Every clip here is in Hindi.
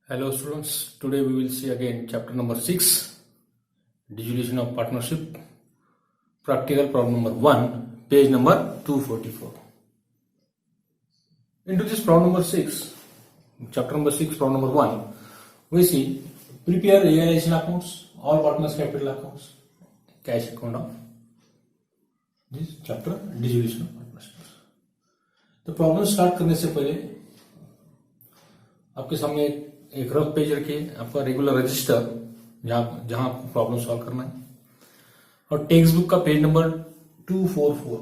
Hello students, today we will see again chapter number 6, Dissolution of Partnership, practical problem number 1, page number 244. Into this problem number 6, chapter number 6, problem number 1, we see prepare realization accounts, all partners capital accounts, cash account of this chapter, Dissolution of Partnerships. तो प्रॉब्लम स्टार्ट करने से पहले आपके सामने एक रफ पेज रखिए, आपका रेगुलर रजिस्टर जहां आपको प्रॉब्लम सॉल्व करना है, और टेक्स्ट बुक का page number 244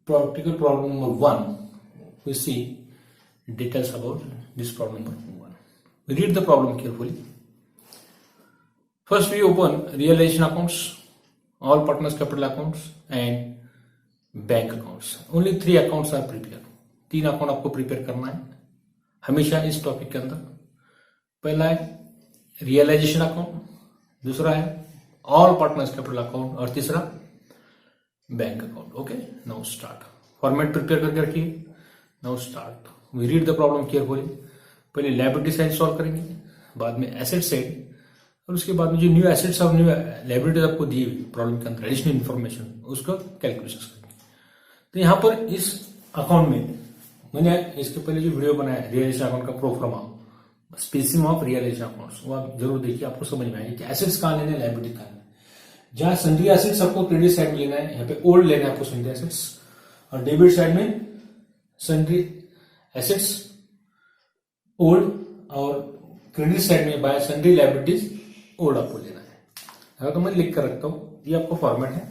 practical problem number 1 we see details about this problem number 1. We read the problem carefully. First we open realization accounts, all partners capital accounts and bank accounts. Only 3 accounts are prepare. 3 account आपको प्रिपेयर करना है हमेशा इस टॉपिक के अंदर. पहला है रियलाइजेशन अकाउंट, दूसरा है ऑल पार्टनर्स कैपिटल अकाउंट और तीसरा bank account. Okay, now start. Format prepare करके रखिए. Now start. We read the problem carefully. पहले लायबिलिटी साइड सॉल्व करेंगे, बाद में एसेट साइड, और उसके बाद में जो न्यू एसेट्स और न्यू लायबिलिटीज आपको दी हुई प्रॉब्लम के अंदर एडिशनल इन्फॉर्मेशन, उसका कैलकुलेशन करेंगे. तो यहां पर इस अकाउंट में मैंने इसके पहले जो वीडियो बनाया रियलाइजेशन अकाउंट का प्रोफॉर्मा स्पेसिम ऑफ रियलाइजेशन अकाउंट्स, वो आप जरूर देखिए, आपको समझ में आएगी कि एसेट्स कहां लेने, लायबिलिटी कहां लेने. जहां सन्ड्री एसेट्स आपको क्रेडिट साइड में लेना है, यहाँ पे ओल्ड लेना है आपको सन्ड्री एसेट्स, और डेबिट साइड में सन्ड्री एसेट्स ओल्ड, और क्रेडिट साइड में बाय सन्ड्री लायबिलिटीज ओल्ड आपको लेना है. अगर तो मैं लिख कर रखता हूं, ये आपको फॉर्मेट है.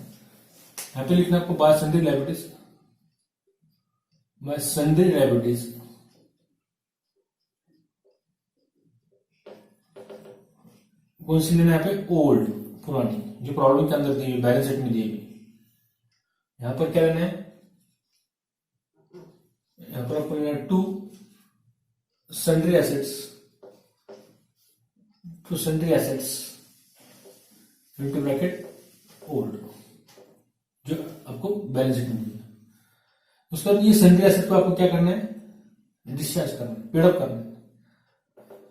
यहाँ पे लिखना आपको bye sundry liabilities, bye sundry liabilities कौन सी लेना है, यहाँ पे ओल्ड, पुरानी, जो प्रॉब्लम के अंदर दी हुई बैलेंस शीट में दी हुई. यहां पर क्या लेना है, यहां पर आपको लेना है to sundry assets into bracket old, जो आपको बैलेंस शीट में दी है. उसके बाद ये सन्ड्री एसेट को आपको क्या करना है, डिस्चार्ज करना है, पेड अप करना है.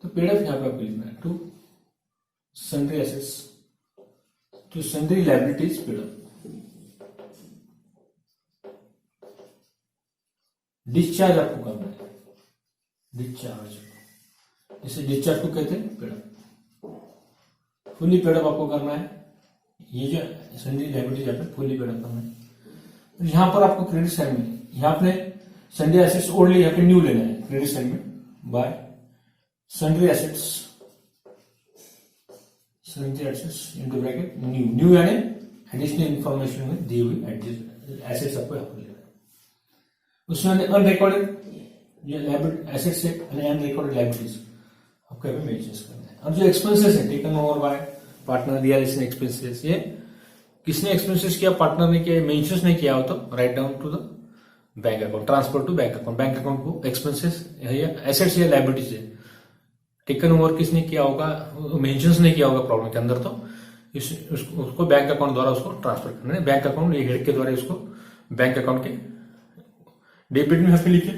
तो पेड अप यहां पे आपको लिखना है to sundry assets to sundry liabilities paid up. Discharge आपको करना है, डिस्चार्ज, इसे डिस्चार्ज को कहते हैं paid up. Fully paid up आपको करना है. ये जो सन्ड्री लायबिलिटीज है फुल्ली पेड अप करना है. यहां पर आपको क्रेडिट साइड में, यहां आपने सन्ड्री एसेट्स ओल्ड ले, यहाँ पे न्यू लेना है क्रेडिट साइड में, bye sundry assets into bracket new यानी एडिशनल इंफॉर्मेशन में दी हुई एसेट्स आपको यहाँ पर लेना है. उसमें अनरिकॉर्डेड जो एसेट्स है, अनरिकॉर्डेड लायबिलिटीज आपको यहाँ पे मेंशन करना है. और जो एक्सपेंसेस है taken over by partner, realisation expenses, ये किसने एक्सपेंसेस किया, पार्टनर ने किया, मेंशन नहीं किया हो तो write down to the bank account, transfer to bank account. Bank account को एक्सपेंसेस एसेट्स या लायबिलिटीज है टेकन ओवर किसने किया होगा, मेंशन नहीं किया होगा प्रॉब्लम के अंदर, तो उसको बैंक अकाउंट द्वारा उसको ट्रांसफर करना है. बैंक अकाउंट ये हेड के द्वारा उसको बैंक अकाउंट के डेबिट में यहाँ पे लिखिए,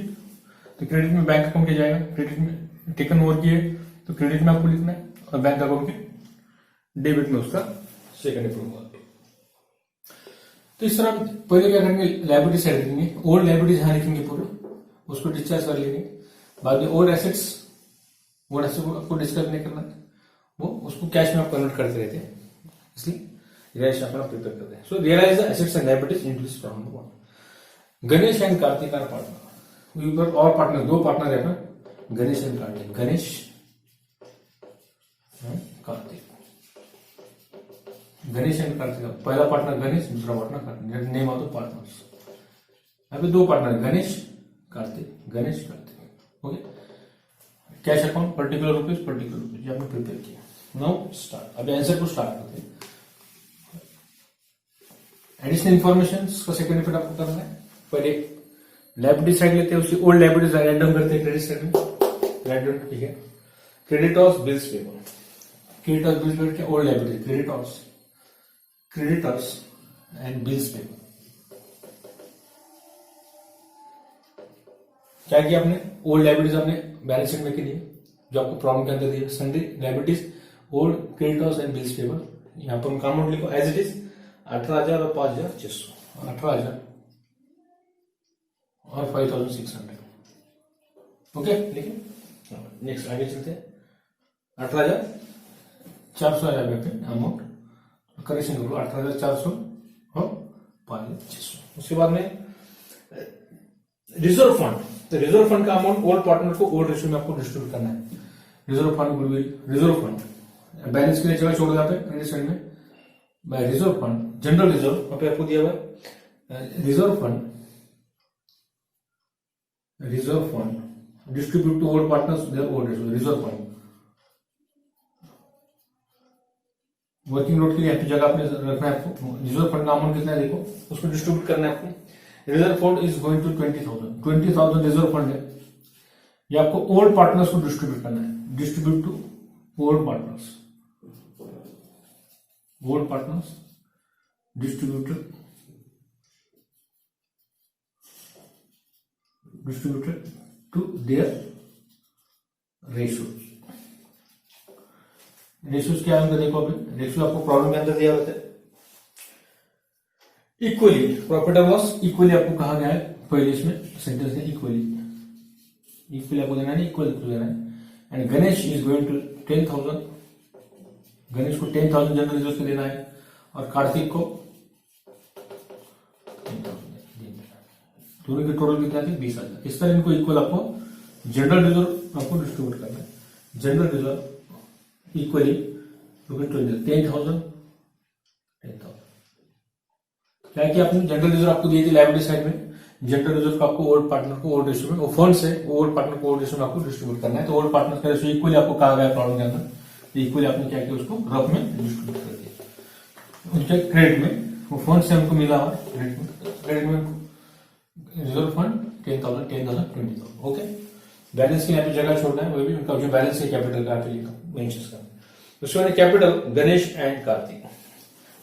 तो क्रेडिट में बैंक अकाउंट के जाएगा. क्रेडिट में टेकन ओवर किए तो क्रेडिट में आपको लिखना है, और बैंक अकाउंट के डेबिट में उसका सेकंड अप्रूवल होगा. तो इस तरह पहले क्या करेंगे, लायबिलिटी साइड लिखेंगे, ओल्ड लायबिलिटीज यहां लिखेंगे पूरे, उसको डिस्चार्ज कर लेंगे. बाद में ओल्ड एसेट्स, वो आपको डिस्चार्ज नहीं करना है, वो उसको कैश में आप कन्वर्ट करते रहते हैं, इसलिए रियलाइजेशन अकाउंट प्रिपेयर करते हैं. So realize the assets and liabilities into this problem number 1. Ganesh and Kartik are partner, और पार्टनर, दो पार्टनर है ना, गणेश एंड कार्तिक, गणेश कार्तिक, गणेश एंड कार्तिक. पहला पार्टनर गणेश, दूसरा partner Kartik, name of the partners. यहाँ पे दो partner Ganesh Kartik, Ganesh Kartik. Okay, cash account particular rupees ये आपने प्रिपेयर किया. Now start. अभी आंसर को स्टार्ट करते हैं. एडिशनल इंफॉर्मेशन का सेकंड इफेक्ट आपको करना है. पहले लायबिलिटी साइड लेते हैं, उसकी ओल्ड लायबिलिटीज राइट डाउन करते हैं क्रेडिट साइड में, राइट डाउन. ठीक है, creditors bills payable, creditors bills payable क्या, old liability, creditors and bills payable. क्या किया आपने, ओल्ड लाइबिलिटीज आपने बैलेंस शीट में के लिए जो आपको प्रॉब्लम के अंदर दिया, sundry liabilities, old creditors and bills payable, यहाँ पर उनका अमाउंट लिखो एज इट इज 18,000 और 5,600, 18,000 और 5,600। ओके, देखिए नेक्स्ट आगे चलते हैं। 18,400 आ जाएगा फिर अमाउंट, करेक्शन करो 18,400 और 5,600। उसके बाद में रिजर्व फंड, तो रिजर्व फंड का अमाउंट ओल्ड पार्टनर को ओल्ड रेशियो में आपको डिस्ट्रीब्यूट करना है। Reserve fund goodwill, reserve fund balance के लिए जगह छोड़ जाते हैं क्रेडिट साइड में by reserve fund, general reserve वहां पे आपको दिया हुआ है reserve fund, reserve fund distribute to old partners their old ratio, reserve fund working note के लिए जगह आपने रखना है आपको। रिजर्व फंड का अमाउंट कितना है देखो, उसको डिस्ट्रीब्यूट करना है आपको। Reserve fund is going to 20,000 reserve fund है, ये आपको ओल्ड पार्टनर्स को डिस्ट्रीब्यूट करना है, distribute to old partners, old partners distributed to their ratios. Ratios क्या है देखो, अभी रेशियो आपको प्रॉब्लम के अंदर दिया होता है। इक्वली प्रॉफिट और लॉस इक्वली आपको कहा गया है पहले इसमें सेंटेंस में, इक्वली आपको देना है, इक्वल देना है। And Ganesh is going to 10,000, Ganesh को 10,000 जनरल रिजर्व देना है और कार्तिक को 10,000 दोनों की टोटल कितना थी 20,000। इस तरह इनको इक्वल आपको जनरल रिजर्व आपको डिस्ट्रीब्यूट करना है। जनरल रिजर्व इक्वली 10,000 क्या कि आपने जनरल रिजर्व आपको दी थी लायबिलिटी साइड में, जनरल रिजर्व आपको ओल्ड पार्टनर को ओल्ड रेशियो में, वो फंड से ओल्ड पार्टनर को ओल्ड रेशियो में आपको डिस्ट्रीब्यूट करना है। तो ओल्ड पार्टनर का रेशियो इक्वली आपको कहा गया प्रॉब्लम के अंदर, तो इक्वली आपने क्या किया उसको रफ में डिस्ट्रीब्यूट कर दिया। उनके क्रेडिट में वो फंड से हमको मिला हुआ क्रेडिट में रिजर्व फंड 10,000 20,000। ओके, बैलेंस की यहाँ पे जगह छोड़ना है, वो भी उनका जो बैलेंस है कैपिटल का मेंशन करना है। उसके बाद capital Ganesh and Kartik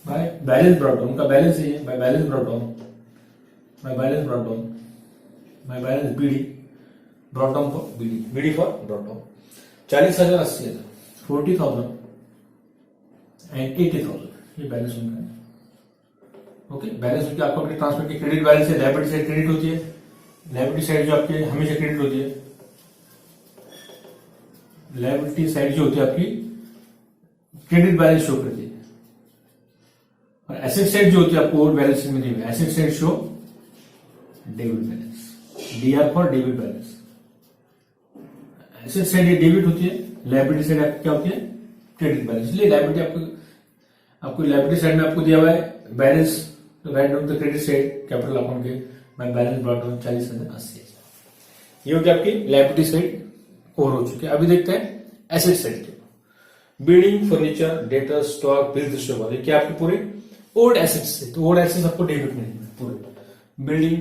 by balance brought down, उनका बैलेंस ही है by balance brought down, by balance brought down, by balance BD brought down for BD for brought down 40,000 80,000 40,000 and 80,000 ये बैलेंस उनका है। ओके, बैलेंस उनकी आपको अपनी ट्रांसफर की क्रेडिट बैलेंस है, लायबिलिटी साइड क्रेडिट होती है, लायबिलिटी साइड जो आपकी हमेशा क्रेडिट होती है, लायबिलिटी साइड जो होती है आपकी क्रेडिट बैलेंस शो करती है, और एसेट साइड जो होती है आपको ओल्ड बैलेंस में दी हुई है, asset side show debit balance, DR for debit balance. Asset side ये डेबिट होती है, लायबिलिटी साइड आपकी क्या होती है क्रेडिट बैलेंस। इसलिए लायबिलिटी आपको लायबिलिटी साइड में आपको दिया हुआ है balance, right down the credit side capital account के बाय बैलेंस ब्रॉट डाउन 40,000 80,000। ये होगी आपकी लायबिलिटी साइड ओवर हो चुकी है। अभी देखते हैं एसेट साइड के, building furniture data stock bills receivable, क्या आपके पूरे ओल्ड एसेट्स है, तो ओल्ड एसेट्स आपको डेबिट में पूरे बिल्डिंग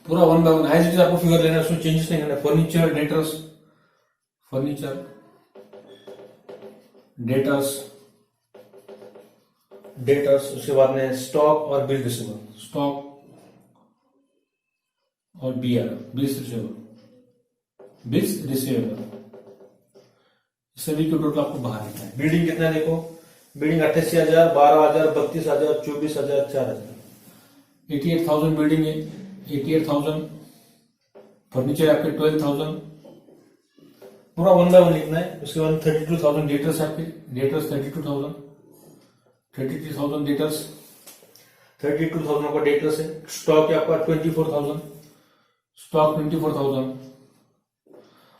पूरा one by one as it is आपको फिगर लेना है, उसमें चेंजेस नहीं करना। फर्नीचर डेटर्स, फर्नीचर डेटर्स उसके बाद में स्टॉक और बिल रिसीवेबल, स्टॉक और बीआर बिल्स रिसीवेबल सभी के टोटल आपको बाहर लिखना है। बिल्डिंग कितना है देखो, बिल्डिंग 88,000 12,000 32,000 24,000 4,000 88,000 बिल्डिंग है, 88,000 फर्नीचर आपके 12,000 पूरा वन बाय वन लिखना है। उसके बाद 32,000 डेटर्स आपके, डेटर्स 32,000 डेटर्स 32,000 का डेटर्स है। स्टॉक है आपका 24,000 स्टॉक 24,000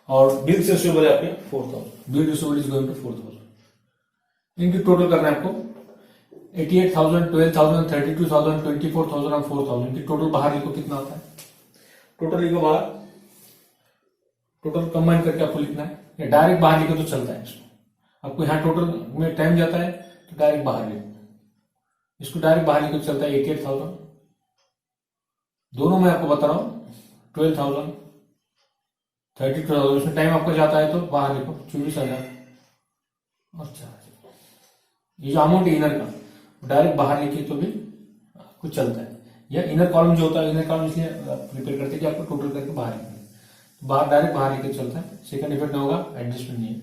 और बिल रिसीवेबल है आपके 4,000, bill receivable is going to 4,000। इनकी टोटल करना है आपको 88,000 12,000 32,000 24,000 और 4,000 की टोटल बाहर लिखो कितना आता है, टोटल लिखो बाहर, टोटल कंबाइन करके आपको लिखना है, या डायरेक्ट बाहर लिखो तो चलता है। इसको आपको यहाँ टोटल में टाइम जाता है तो डायरेक्ट बाहर लिखो, इसको डायरेक्ट बाहर लिखो तो चलता है 88,000, दोनों में आपको बता रहा हूं 12,000 32,000, उसमें टाइम आपको जाता है तो बाहर लिखो 24,000 और 4,000। ये जो अमाउंट इनर का डायरेक्ट बाहर लिखिए तो भी आपको चलता है। या इनर कॉलम जो होता है, इनर कॉलम इसलिए प्रिपेयर करते हैं कि आपको टोटल करके बाहर लिखना है, बाहर डायरेक्ट बाहर लेकर चलता है। सेकंड इफेक्ट नहीं होगा, एडजस्टमेंट नहीं है।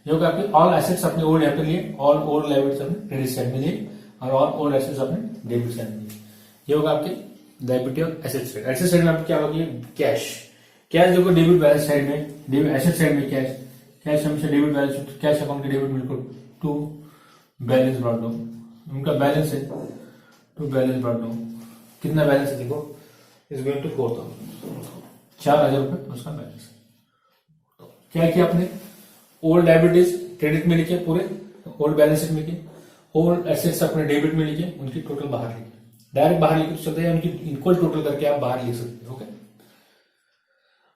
ये होगा आपके ऑल एसेट्स अपने ओल्ड यहाँ पे लिए, ऑल ओल्ड लायबिलिटीज अपने क्रेडिट साइड में लिए और ऑल ओल्ड एसेट्स अपने डेबिट साइड में लिए। ये होगा आपके लायबिलिटी और एसेट साइड। एसेट साइड में आपको क्या होगी, कैश। कैश देखो डेबिट बैलेंस साइड में, डेबिट एसेट साइड में कैश, कैश हमेशा डेबिट बैलेंस, कैश अकाउंट के डेबिट मिलकर टू बैलेंस ब्रॉट डाउन, उनका बैलेंस है टू बैलेंस ब्रॉट डाउन। कितना बैलेंस है देखो, इज गोइंग टू 4,000, 4,000 रुपए उसका बैलेंस है। क्या किया आपने, ओल्ड लायबिलिटीज क्रेडिट में लिखे पूरे, ओल्ड बैलेंस शीट में लिखे, ओल्ड एसेट्स अपने डेबिट में लिखे, उनकी टोटल बाहर लिखे, डायरेक्ट बाहर लिखे तो चलते हैं, उनकी इक्वल टोटल करके आप बाहर लिख सकते हैं। ओके,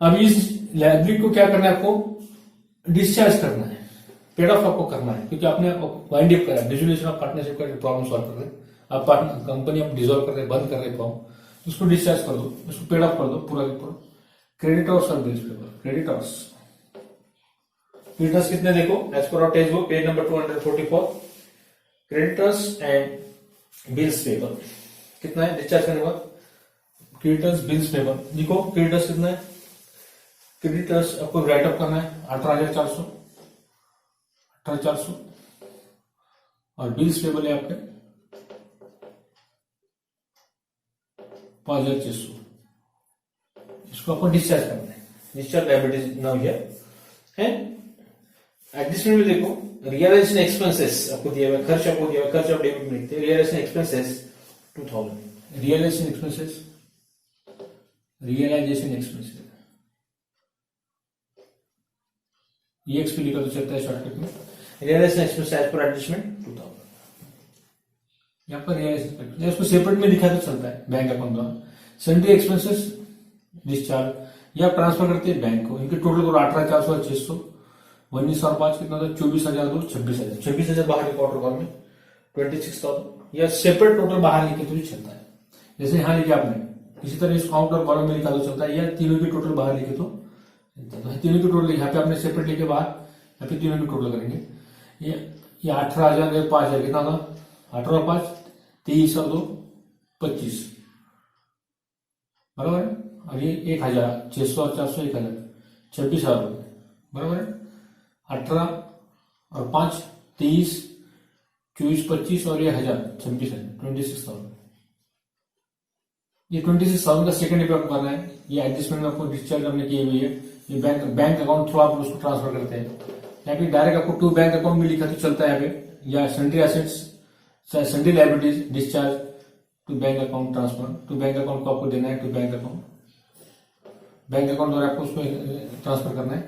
अब इस लायबिलिटी को क्या करना है, आपको डिस्चार्ज करना है, पेड ऑफ आपको करना है, क्योंकि आपने वाइंड अप करा, डिसोल्यूशन ऑफ पार्टनरशिप का प्रॉब्लम सॉल्व कर रहे हैं आप, कंपनी आप डिसॉल्व कर रहे, बंद कर रहे फॉर्म, तो उसको डिस्चार्ज कर दो, उसको पेड ऑफ कर दो पूरा के पूरा। क्रेडिटर्स और बिल्स पेबल, क्रेडिटर्स कितने देखो, as per our text book page number 244, creditors and bills payable कितना है डिस्चार्ज करने के बाद, क्रेडिटर्स बिल्स पेबल देखो, क्रेडिटर्स कितना है, क्रेडिटर्स आपको राइट अप करना है 18,400, 18,400 और बिल्स पेबल है आपके 5,600, इसको आपको डिस्चार्ज करना है, discharge liabilities now here. And adjustment में देखो, रियलाइजेशन एक्सपेंसेस आपको दिया हुआ, खर्च आपको दिया हुआ, खर्च आप डेबिट में लिखते हैं, realisation expenses 2,000, realisation expenses, realisation expenses EXP लिखा तो चलता है शॉर्टकट में, realisation expenses as per adjustment 2,000, यहाँ पर रियलाइजेशन इसको सेपरेट में लिखा तो चलता है बैंक अकाउंट द्वारा। सन्ड्री एक्सपेंसेस डिस्चार्ज या ट्रांसफर करते हैं बैंक को, इनके टोटल को 18,400 और 600, 19 और 5 कितना था, 24,000, 26,000, 26,000 बाहर लिखा ऑर्डर कॉल में, 26,000 या सेपरेट टोटल बाहर लिखे तो भी चलता है, जैसे यहाँ लिखे आपने, इसी तरह इस काउंट और कॉलम में लिखा तो चलता है, या तीनों की टोटल बाहर लिखे तो तीनों की टोटल, यहाँ पे आपने सेपरेट लिखे बाहर, यहाँ पे तीनों की टोटल करेंगे। ये 18,000 या 5,000 कितना था, 18 और 5 23 और 2 25 बराबर है, और ये 1,000, 600 और 400 1,000, 26,000 रुपए बराबर है। 18 और 5 23 24 25 और ये 1,000 26,000, 26,000, ये 26,000 का सेकंड इफेक्ट करना है। ये एडजस्टमेंट में आपको डिस्चार्ज हमने की हुई है, ये बैंक अकाउंट थ्रू आप उसको ट्रांसफर करते हैं, या फिर डायरेक्ट आपको टू बैंक अकाउंट भी लिखा तो चलता है यहाँ पे, या sundry assets, sundry liabilities discharge to bank account transfer, to bank account को आपको देना है, to bank account, bank account द्वारा आपको उसको ट्रांसफर करना है।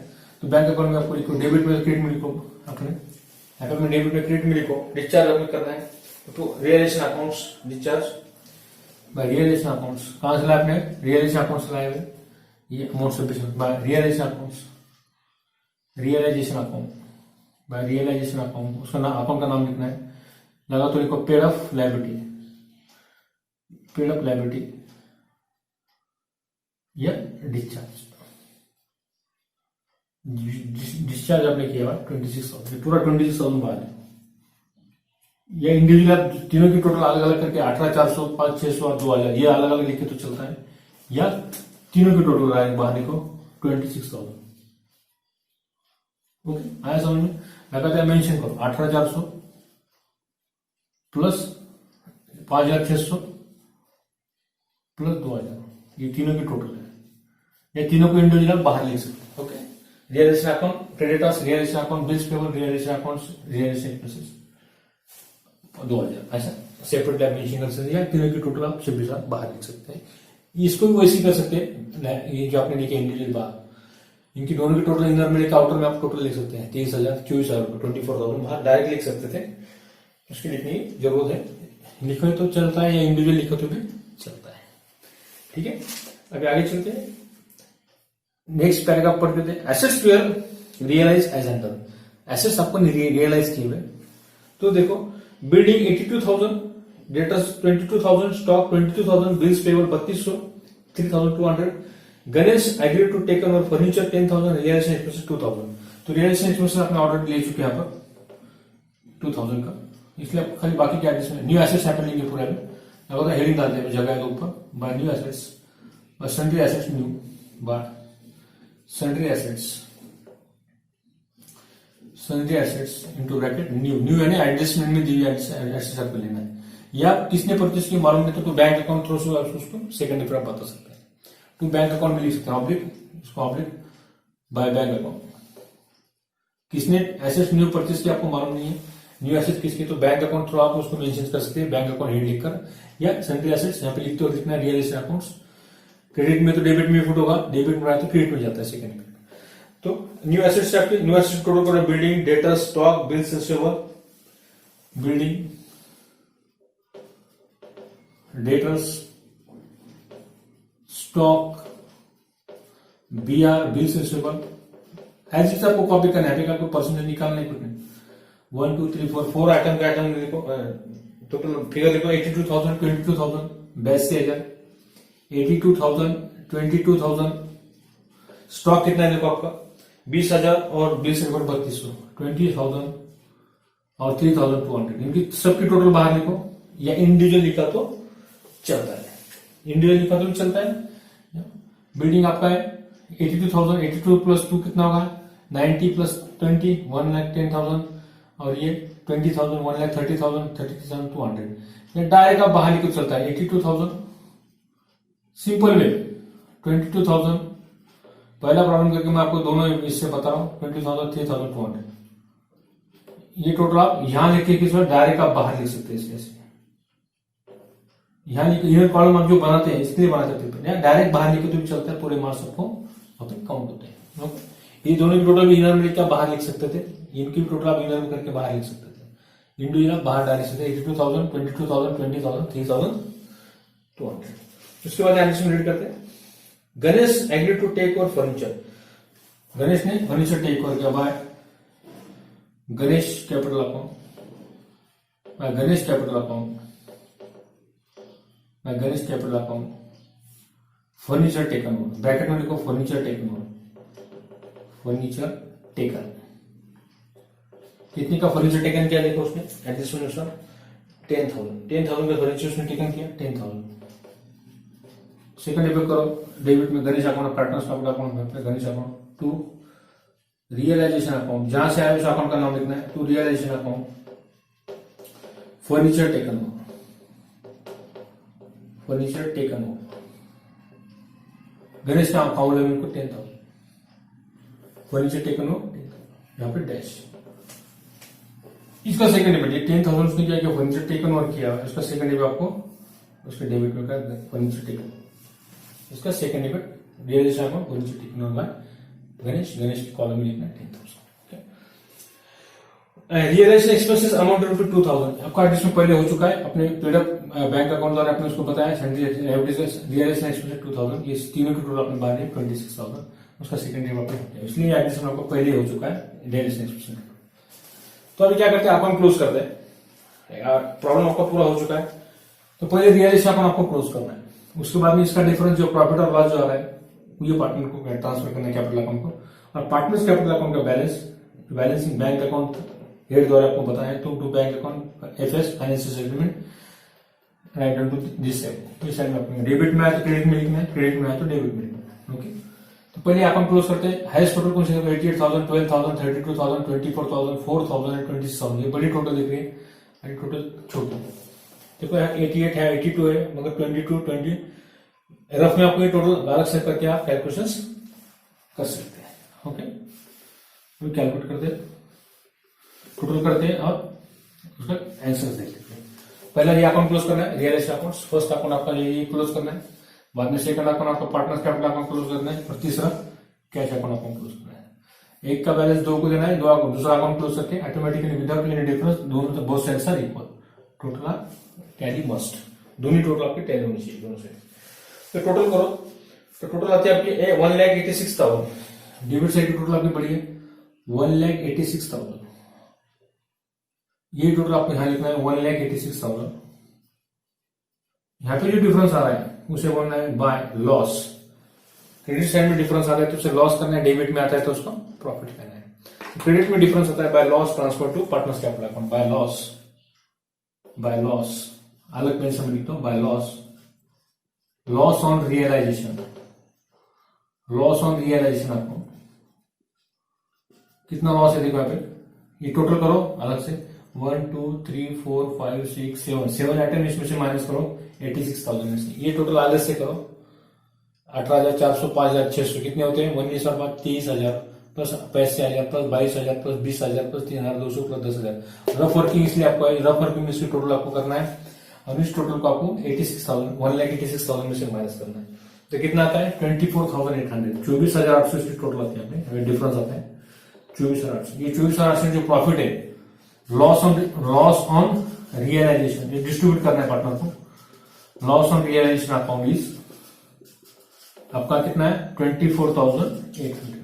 तो बैंक अकाउंट में आपको लिखो, डेबिट में क्रेडिट में लिखो, अपने यहाँ पे डेबिट में क्रेडिट में लिखो, डिस्चार्ज आपको करना है तो realisation accounts discharge by realisation accounts, कहां से लाए आपने, रियलाइजेशन अकाउंट्स लाए हुए, ये amount sufficient by realisation accounts, realisation account by realisation account, उसका नाम, अकाउंट का नाम लिखना है, लगा तो लिखो paid of liability, paid of liability या डिस्चार्ज, डिस्चार्ज आपने किया हुआ 26,000, पूरा 26,000 बाहर है, या इंडिविजुअल आप तीनों की टोटल अलग अलग करके 18,400 5,600 और 2,000 ये अलग अलग लिखे तो चलता है, या तीनों की टोटल बाहर लिखो 26,000। ओके, आया समझ में, लगातार मेंशन करो 18,400 प्लस 5,600 प्लस 2,000, ये तीनों की टोटल है, या तीनों को इंडिविजुअल बाहर लिख सकते हैं। Okay, realisation account creditors, realisation account bills payable, realisation accounts, realisation expenses 2,000, ऐसा सेपरेट डायमेंशन कर सकते हैं, या तीनों की टोटल आप 26,000 बाहर लिख सकते हैं। इसको भी वैसे कर सकते हैं, ये जो आपने लिखे इंडिविजुअल बाहर, इनकी दोनों की टोटल इनर में लिखा, आउटर में आप टोटल लिख सकते हैं 23,000 24,000 24,000 बाहर डायरेक्ट लिख सकते थे, उसकी लिखने की जरूरत है, लिखो तो चलता है या इंडिविजुअल लिखो तो भी चलता है। ठीक है, अभी आगे चलते हैं, नेक्स्ट पैराग्राफ पढ़ते थे, assets were realise as under, assets आपको रियलाइज किए हुए, तो देखो building 82,000, debtors 22,000, stock 22,000, bills payable 3,200, 3,200, Ganesh agree to take over furniture 10,000, realisation expenses 2,000, तो रियलाइजेशन एक्सपेंसेस आपने ऑर्डर ले चुके हैं यहाँ पर 2,000 का, इसलिए खाली बाकी क्या न्यू एसेट्स यहाँ पर लेंगे पूरा में, अब हेडिंग डालते हैं जगह के ऊपर बाय न्यू एसेट्स और sundry assets new bye sundry assets into bracket new यानी एडजस्टमेंट में दी हुई एसेट्स आपको लेना है, या किसने परचेस की मालूम नहीं तो बैंक अकाउंट थ्रू से आप उसको सेकंड डिफर आप बता सकते हैं। टू बैंक अकाउंट में लिख सकते हैं ऑब्लिक, इसको ऑब्लिक बाय बैंक अकाउंट। किसने एसेट्स न्यू परचेस की आपको मालूम नहीं है, न्यू एसेट्स किसकी, तो बैंक अकाउंट थ्रू आप उसको मेंशन कर सकते हैं बैंक अकाउंट हेड लिखकर, या सन्ड्री एसेट्स यहाँ पे लिखते हो लिखना रियल एस्टेट अकाउंट्स। क्रेडिट में तो डेबिट में फुट होगा, डेबिट में तो क्रेडिट में जाता है सेकंड में। तो न्यू एसेट्स आपके न्यू एसेट्स टोटल करो building, debtor, stock, bills receivable, building, debtors, stock, BR, bills receivable. As it आपको कॉपी करना है, आपको परसेंटेज निकालना है कुछ नहीं। 1 2 3 4 4 आइटम का आइटम देखो, टोटल फिगर देखो 82,000, 22,000, 82,000, 82,000, 22,000। स्टॉक कितना है देखो आपका 20,000 और बिल्स रिसीवेबल 3200, 20,000 और 3,200। इनकी सबकी टोटल बाहर लिखो, या इंडिविजुअल लिखा तो चलता है, इंडिविजुअल लिखा तो चलता है। बिल्डिंग आपका है 82,000, 82 प्लस 2 कितना होगा 90 प्लस 20 1,10,000, और ये 20,000 1,30,000 33,200। ये डायरेक्ट आप बाहर लिखो चलता है 82,000 सिंपल वे 22,000। पहला प्रॉब्लम करके मैं आपको दोनों इससे बता रहा हूं 20,000 3,200। ये टोटल आप यहां लिखे किस बार डायरेक्ट आप बाहर लिख सकते हैं इसके, यहाँ लिखे कॉलम आप जो बनाते हैं इसके लिए बना सकते हैं, डायरेक्ट बाहर लिखे तो भी चलता है, पूरे मार्क्स आपको काउंट होते हैं। ये दोनों की टोटल इनर में लिखकर बाहर लिख सकते थे, इनकी भी टोटल आप इनर में करके बाहर लिख सकते थे, इंडिविजुअल बाहर डाल सकते 82,000 22,000 20,000 3,200। उसके बाद एडिशन रीड करते हैं। Ganesh agree to take over furniture, Ganesh ने फर्नीचर टेक ओवर किया by Ganesh capital account, by Ganesh capital account, by Ganesh capital account, furniture taken over, bracket में लिखो furniture taken over, furniture taken. कितने का फर्नीचर टेकन किया देखो उसने एडजस्टमेंट उसका 10,000 का फर्नीचर उसने टेकन किया 10,000। सेकंड डेबिट करो, डेबिट में गणेश अकाउंट, पार्टनर्स अकाउंट में Ganesh account, to realisation account, जहां से आया उस अकाउंट का नाम लिखना है, to realisation account, furniture taken over, furniture taken over. Ganesh का अकाउंट है उनको 10,000, फर्नीचर टेकन ओवर यहाँ पे डैश। इसका सेकंड डेबिट 10,000 उसने क्या किया फर्नीचर टेकन ओवर किया, इसका सेकंड डेबिट आपको उसके डेबिट में कर फर्नीचर टेकन, इसका second debit realisation account furniture taken over Ganesh, Ganesh की कॉलम में लिखना 10,000। रियलाइजेशन एक्सपेंसेस अमाउंट टू 2,000, आपका एडिशन पहले हो चुका है, अपने पेडअप बैंक अकाउंट द्वारा आपने उसको बताया। रियलाइजेशन एक्सपेंसेस 2,000, ये तीनों की टोटल आपने बाहर 26,000, उसका सेकंड डेबिट आपने, इसलिए एडिशन आपको पहले हो चुका है रियलाइजेशन एक्सपेंसेस। तो अभी क्या करते हैं अकाउंट क्लोज करते हैं, प्रॉब्लम आपका पूरा हो चुका है, तो पहले रियलाइजेशन अकाउंट आपको क्लोज करना है, उसके बाद में इसका डिफरेंस जो प्रॉफिट और लॉस जो आ रहा है ये पार्टनर को ट्रांसफर करना है कैपिटल अकाउंट को, और पार्टनर्स कैपिटल अकाउंट का बैलेंसिंग बैंक अकाउंट हेड द्वारा आपको बताया to bank account FS financial agreement right on to this side, इस साइड में आपको डेबिट में आया तो क्रेडिट में लिखना है, क्रेडिट में आया तो डेबिट में लिखना है। ओके, तो पहले अकाउंट क्लोज करते हैं। हाईएस्ट टोटल कौन सी 88,000 12,000 32,000 24,000 4,000 एंड 26,000, ये बड़ी टोटल दिख रही है, और टोटल छोटी देखो 88 है 82 है, मगर 22 20 रफ में आपको ये टोटल अलग से करके आप कैलकुलेशंस कर सकते हैं। ओके, तो कैलकुलेट करते हैं, टोटल करते हैं और उसका आंसर देखते हैं। पहला ये अकाउंट क्लोज करना है रियलाइजेशन अकाउंट, फर्स्ट अकाउंट आपका ये क्लोज करना है, बाद में सेकंड अकाउंट आपका पार्टनर्स कैपिटल अकाउंट क्लोज करना है, और तीसरा कैश अकाउंट क्लोज करना है। एक का बैलेंस दो को देना है, दो अकाउंट दूसरा अकाउंट क्लोज करके ऑटोमेटिकली विदाउट एनी डिफरेंस दोनों तो both sides are equal, total tally must, दोनों टोटल आपके टैली होनी चाहिए दोनों साइड। तो टोटल करो, तो टोटल आती है आपकी 1,86,000, डेबिट साइड की टोटल आपकी बढ़ी है 1,86,000, ये टोटल आपको यहां लिखना है 1,86,000। यहां पे जो डिफरेंस आ रहा है उसे बोलना है बाय लॉस, क्रेडिट साइड में डिफरेंस आ रहा है तो उसे लॉस करना है, डेबिट में आता है तो उसका प्रॉफिट करना है। क्रेडिट में डिफरेंस आता है by loss transfer to partners capital account, by loss अलग पेंशन में लिखता हूं, by loss on realisation, loss on realisation आपको कितना लॉस है देखो यहाँ पे, ये टोटल करो अलग से 1 2 3 4 5 6 7 आइटम इसमें से माइनस करो 86,000 में से, ये टोटल अलग से करो 18,400 5,600 कितने होते हैं 19 साल बाद 30,000 plus 85,000 plus 22,000 plus 20,000 plus 3,200 plus 10,000। Rough working इसलिए आपको रफ वर्किंग में से टोटल आपको करना है और इस टोटल को आपको 86,000 1,86,000 में से माइनस करना है, तो कितना आता है 24,800, 24,800 इसकी टोटल आती है, हमें डिफरेंस आता है 24,800। ये 24,800 जो प्रॉफिट है लॉस ऑन रियलाइजेशन, ये डिस्ट्रीब्यूट करना है पार्टनर को। Loss on realisation account is आपका कितना है 24,800,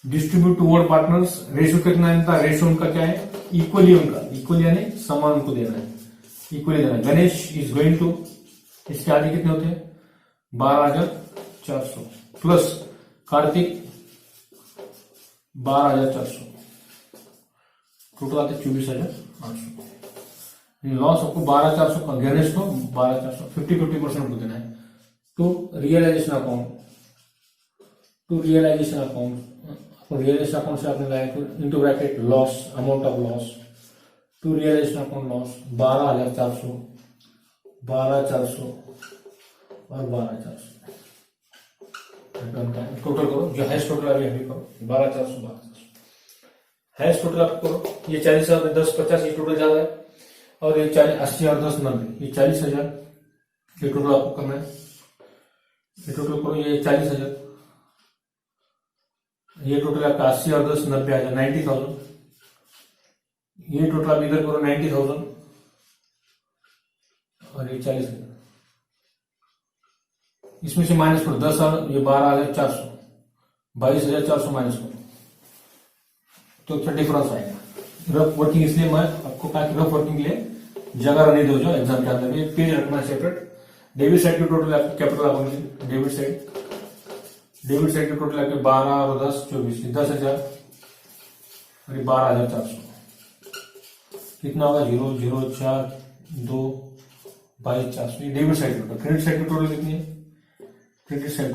डिस्ट्रीब्यूट टूवर्ड पार्टनर्स, रेशियो कितना है इनका, रेशियो उनका क्या है इक्वली, उनका इक्वली यानी समान उनको देना है, इक्वली देना है। गणेश इज गोइंग टू, इसके आगे कितने होते हैं 12,400 प्लस कार्तिक 12,400, टोटल आते 24,800। लॉस आपको 12,400 गणेश को 12,400 50% को देना है। टू रियलाइजेशन अकाउंट से आपने लाया into bracket loss, amount of loss, to realisation account loss 12,400 और 12,400 टोटल करो, जो हाइस्ट टोटल अभी करो 12,400 हाइस्ट टोटल आप करो। ये 40,000 में 10 50 ये टोटल ज्यादा है, और ये 40 80 और 10 90 ये 40,000 ये टोटल आपको करना है। ये टोटल करो, ये 40,000, ये टोटल आपका 80 और 10 90 आ जाए 90,000, ये टोटल आप इधर करो 90,000 और ये 40,000, इसमें से माइनस करो 10 और ये 12,400 22,400 माइनस करो तो क्या डिफरेंस आएगा। रफ वर्किंग इसलिए मैं आपको कहा कि रफ वर्किंग के लिए जगह नहीं दो जो एग्जाम के अंदर में पेज रखना है सेपरेट। डेबिट साइड की टोटल आपकी कैपिटल अकाउंट डेबिट साइड की टोटल आपके 12 और 10 24 10,000 और 12,400 कितना होगा 0 0 4 2 22,400 ये debit side total. Credit side की टोटल कितनी है, क्रेडिट साइड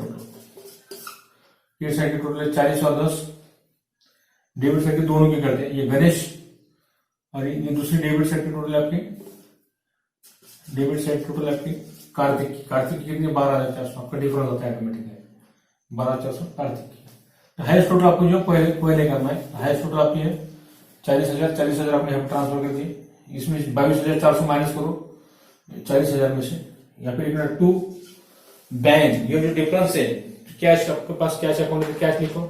की टोटल है 40 और 10, डेबिट साइड के दोनों की करते हैं, ये गणेश और ये दूसरी डेबिट साइड की टोटल आपकी, डेबिट साइड टोटल आपकी कार्तिक की कितनी 12,400 आपका डिफरेंस होता है ऑटोमेटिकली 12,400 कार्तिक की। हाईएस्ट टोटल आपको जो पहले करना है, हाईएस्ट टोटल आपकी है 40,000 आपने ट्रांसफर कर दिए, इसमें 22,400 माइनस करो 40,000 में से, या फिर टू बैंक, ये जो डिफरेंस है कैश, आपके पास कैश अकाउंट है कैश लिखो,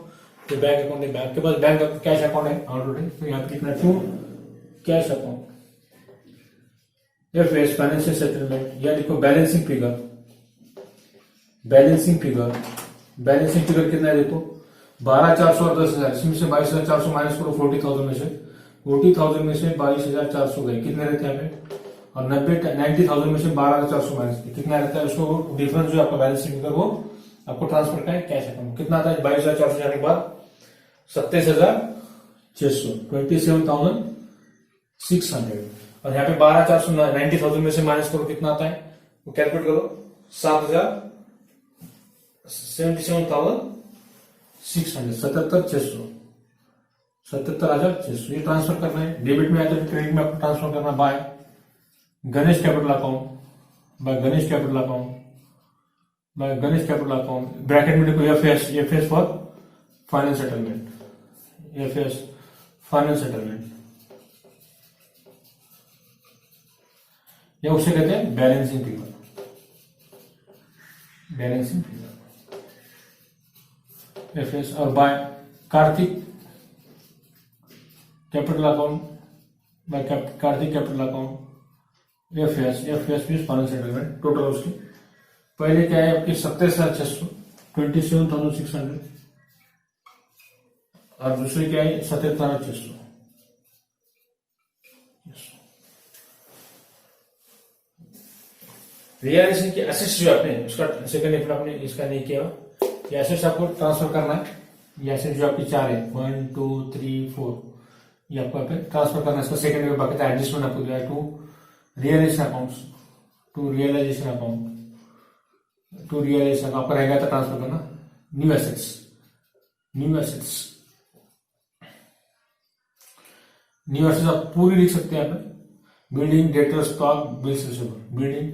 तो बैंक अकाउंट है बैंक के पास बैंक कैश अकाउंट है ऑलरेडी, तो यहाँ पे लिखना to cash account, FS financial settlement, या लिखो बैलेंसिंग फिगर कितना है देखो 12,400 और 10,000, इसमें से 22,400 माइनस करो 40,000 में से 22,400 गए, कितने रहते हैं यहाँ पे, और 90,000 में से 12,400 माइनस कितना रहता है, उसको डिफरेंस जो आपका बैलेंसिंग फिगर वो आपको ट्रांसफर का है कैश अकाउंट, कितना आता है 22,400 जाने के बाद 27,600 27,600, और यहाँ पे 12,400 90,000 में से माइनस करो कितना आता है, वो कैलकुलेट करो 77,600 77,600 ये ट्रांसफर करना है। डेबिट में आता है क्रेडिट में आपको ट्रांसफर करना by Ganesh capital account, bracket में देखो एफएस फॉर फाइनेंस सेटलमेंट, या उसे कहते हैं बैलेंसिंग फिगर, एफएस, और by Kartik capital account, FS finance settlement, total उसकी पहले क्या है आपकी 27,600 27,600, और दूसरी क्या है 77,600। रियलाइजेशन की एसेट्स जो आपने उसका सेकंड एफर्ट आपने इसका नहीं किया, ये एसेट्स आपको ट्रांसफर करना है, ये एसेट्स जो आपकी 4 है 1 2 3 4 ये आपको ट्रांसफर करना है, इसका सेकंड एफर्ट बाकी एडजस्टमेंट आपको दिया है to realisation accounts, to realisation account, to realisation आपका रहेगा था ट्रांसफर करना। New assets, new assets, new assets आप पूरी लिख सकते हैं यहाँ पे। Building, debtor, stock, bills receivable. Building,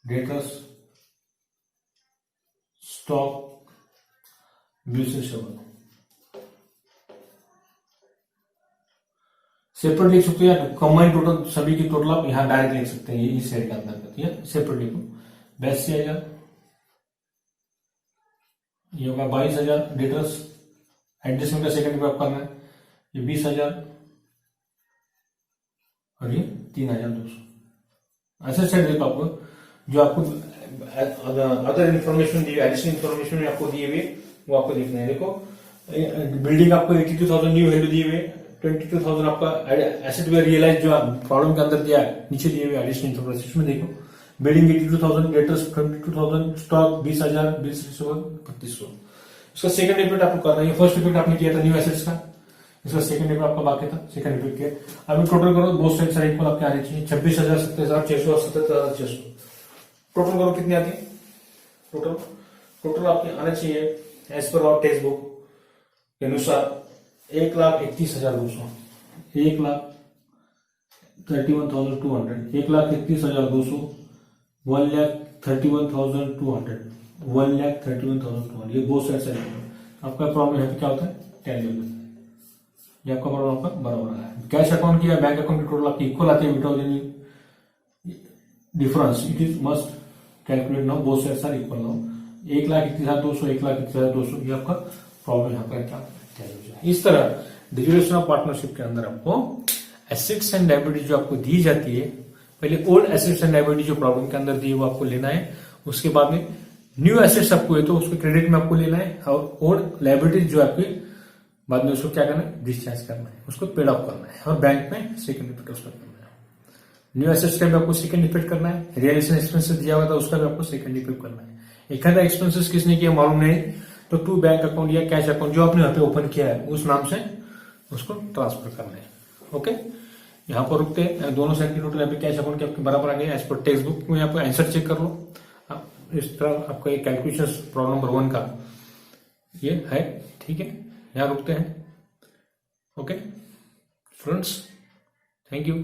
debtors, stock, bills receivable. Separate लिख सकते हैं या कंबाइंड टोटल सभी की टोटल आप यहां डायरेक्ट लिख सकते हैं इस सेट के अंदर। सेपरेट लिखो। 82,000, ये होगा 22,000 डेटर्स, एडजस्टमेंट का सेकंड पे आप करना है। ये 20,000 और ये 3,200। ऐसे सेट देखो आपको जो आपको अदर इन्फॉर्मेशन दी, एडिशनल इन्फॉर्मेशन आपको दिए हुए वो आपको देखना है। देखो बिल्डिंग आपको 82,000 न्यू वैल्यू दिए हुए, 22,000 आपका एसेट वे रियलाइज जो प्रॉब्लम के अंदर दिया है नीचे दिए हुए एडिशनल इन्फॉर्मेशन में देखो। Building 82,000, debtors 22,000, stock 20,000, bills receivable 3,200। इसका सेकंड इफेक्ट आपको करना है। फर्स्ट इफेक्ट आपने किया था न्यू एसेट्स का, इसका सेकंड इफेक्ट आपका बाकी था। सेकंड इफेक्ट किया। अब टोटल करो, बोथ साइड सारे इक्वल आपके आने चाहिए। 26,000, 27,600 और 27,600 टोटल करो कितनी आती है? टोटल आपके आने चाहिए as per our text book के अनुसार 1,31,200, 1,31,200, 1,31,200, 1,31,200, 1,31,200। ये बोथ साइड से आपका प्रॉब्लम है क्या होता है? टैली होता है। ये आपका प्रॉब्लम आपका बराबर है। कैश अकाउंट की या बैंक अकाउंट की टोटल आपकी इक्वल आती है without any difference. It is must calculate now, both sides are equal now. 1,31,200, 1,31,200 ये आपका प्रॉब्लम यहाँ पर क्या टैली हो जाए। इस तरह डिक्लेरेशन ऑफ पार्टनरशिप के अंदर आपको एसेट्स एंड लायबिलिटी जो आपको दी जाती है, पहले ओल्ड एसेट्स एंड लायबिलिटी जो प्रॉब्लम के अंदर दी है वो आपको लेना है। उसके बाद में न्यू एसेट्स आपको है तो उसको क्रेडिट में आपको लेना है, और ओल्ड लायबिलिटी जो आपकी बाद में उसको क्या करना है? डिस्चार्ज करना है, उसको पेड ऑफ करना है, और बैंक में सेकंड इफेक्ट उसका करना है। न्यू एसेट्स का भी आपको सेकंड इफेक्ट करना है। रियलाइजेशन एक्सपेंसेस दिया हुआ था उसका भी आपको सेकंड इफेक्ट करना है। एक आधा एक्सपेंसेस किसने किया मालूम नहीं तो टू बैंक अकाउंट या कैश अकाउंट जो आपने यहाँ पे ओपन किया है उस नाम से उसको ट्रांसफर करना है। ओके, यहाँ पर रुकते हैं। दोनों साइड की टोटल यहाँ पे कैश अकाउंट के आपके बराबर आ गए एज पर टेक्स्ट बुक में। यहाँ पे आंसर चेक कर लो। इस तरह आपका ये कैलकुलेशन प्रॉब्लम नंबर 1 का ये है। ठीक है, यहाँ रुकते हैं। Okay friends, thank you.